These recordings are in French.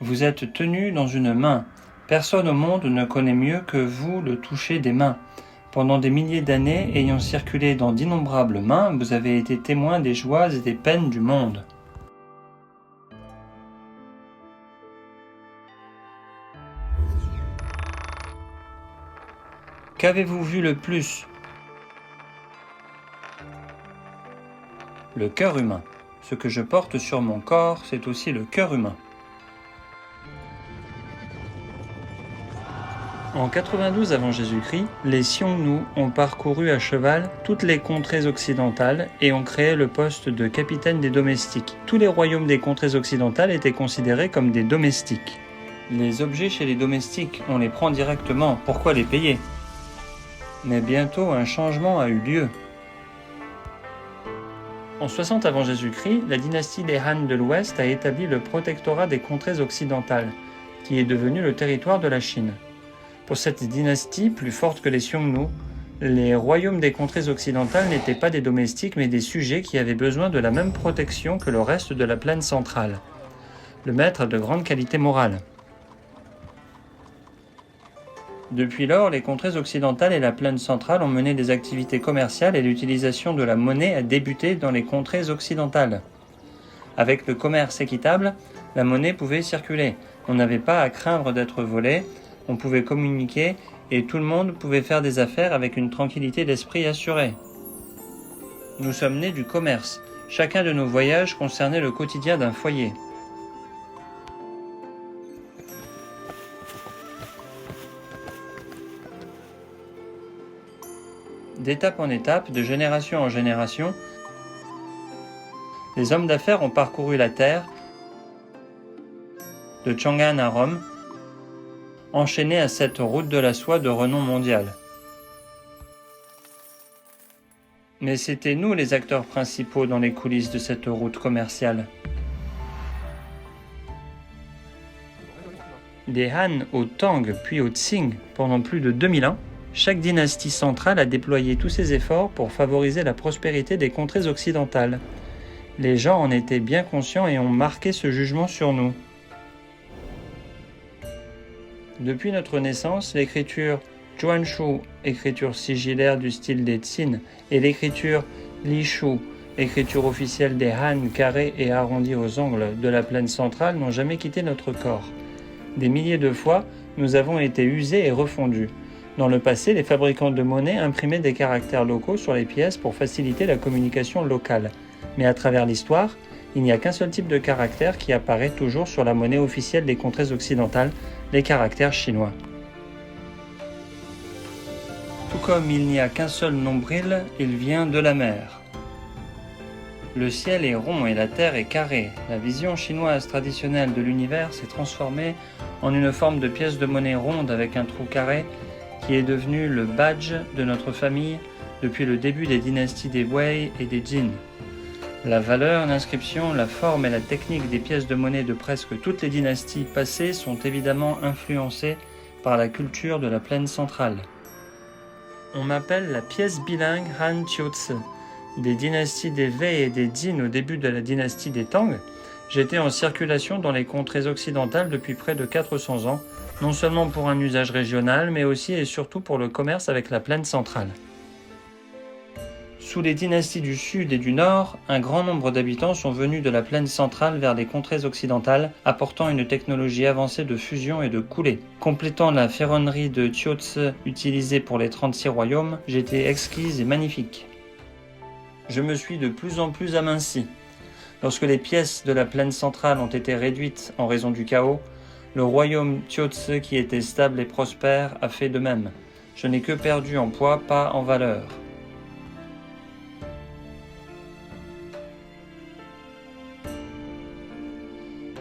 Vous êtes tenu dans une main. Personne au monde ne connaît mieux que vous le toucher des mains. Pendant des milliers d'années, ayant circulé dans d'innombrables mains, vous avez été témoin des joies et des peines du monde. Qu'avez-vous vu le plus? Le cœur humain. Ce que je porte sur mon corps, c'est aussi le cœur humain. En 92 avant Jésus-Christ, les Xiongnu ont parcouru à cheval toutes les contrées occidentales et ont créé le poste de capitaine des domestiques. Tous les royaumes des contrées occidentales étaient considérés comme des domestiques. Les objets chez les domestiques, on les prend directement, pourquoi les payer? Mais bientôt un changement a eu lieu. En 60 avant Jésus-Christ, la dynastie des Han de l'Ouest a établi le protectorat des contrées occidentales, qui est devenu le territoire de la Chine. Pour cette dynastie, plus forte que les Xiongnu, les royaumes des contrées occidentales n'étaient pas des domestiques mais des sujets qui avaient besoin de la même protection que le reste de la plaine centrale. Le maître a de grandes qualités morales. Depuis lors, les contrées occidentales et la plaine centrale ont mené des activités commerciales et l'utilisation de la monnaie a débuté dans les contrées occidentales. Avec le commerce équitable, la monnaie pouvait circuler. On n'avait pas à craindre d'être volé, on pouvait communiquer et tout le monde pouvait faire des affaires avec une tranquillité d'esprit assurée. Nous sommes nés du commerce. Chacun de nos voyages concernait le quotidien d'un foyer. D'étape en étape, de génération en génération, les hommes d'affaires ont parcouru la terre, de Chang'an à Rome, enchaînés à cette route de la soie de renom mondial. Mais c'était nous les acteurs principaux dans les coulisses de cette route commerciale. Des Han au Tang puis au Qing pendant plus de 2000 ans, chaque dynastie centrale a déployé tous ses efforts pour favoriser la prospérité des contrées occidentales. Les gens en étaient bien conscients et ont marqué ce jugement sur nous. Depuis notre naissance, l'écriture Zhuanshu, écriture sigillaire du style des Qin, et l'écriture Lishu, écriture officielle des Han carrée et arrondie aux angles de la plaine centrale, n'ont jamais quitté notre corps. Des milliers de fois, nous avons été usés et refondus. Dans le passé, les fabricants de monnaie imprimaient des caractères locaux sur les pièces pour faciliter la communication locale. Mais à travers l'histoire, il n'y a qu'un seul type de caractère qui apparaît toujours sur la monnaie officielle des contrées occidentales, les caractères chinois. Tout comme il n'y a qu'un seul nombril, il vient de la mer. Le ciel est rond et la terre est carrée. La vision chinoise traditionnelle de l'univers s'est transformée en une forme de pièce de monnaie ronde avec un trou carré qui est devenu le badge de notre famille depuis le début des dynasties des Wei et des Jin. La valeur, l'inscription, la forme et la technique des pièces de monnaie de presque toutes les dynasties passées sont évidemment influencées par la culture de la plaine centrale. On m'appelle la pièce bilingue Han Qiuzi. Des dynasties des Wei et des Jin au début de la dynastie des Tang, j'étais en circulation dans les contrées occidentales depuis près de 400 ans, non seulement pour un usage régional, mais aussi et surtout pour le commerce avec la plaine centrale. Sous les dynasties du Sud et du Nord, un grand nombre d'habitants sont venus de la plaine centrale vers les contrées occidentales, apportant une technologie avancée de fusion et de coulée. Complétant la ferronnerie de Qiuzi utilisée pour les 36 royaumes, j'étais exquise et magnifique. Je me suis de plus en plus aminci. Lorsque les pièces de la plaine centrale ont été réduites en raison du chaos, le royaume Qiuzi, qui était stable et prospère, a fait de même. Je n'ai que perdu en poids, pas en valeur.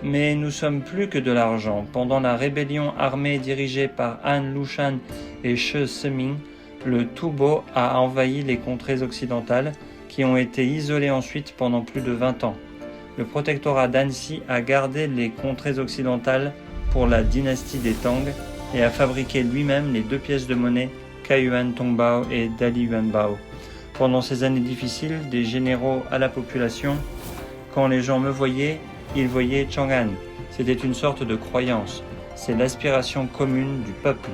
Mais nous sommes plus que de l'argent. Pendant la rébellion armée dirigée par Han Lushan et Shi Seming, le Tubo a envahi les contrées occidentales, qui ont été isolées ensuite pendant plus de 20 ans. Le protectorat d'Anxi a gardé les contrées occidentales pour la dynastie des Tang et a fabriqué lui-même les deux pièces de monnaie Kaiyuan Tongbao et Dali Yuanbao. Pendant ces années difficiles, des généraux à la population, quand les gens me voyaient, ils voyaient Chang'an. C'était une sorte de croyance, c'est l'aspiration commune du peuple.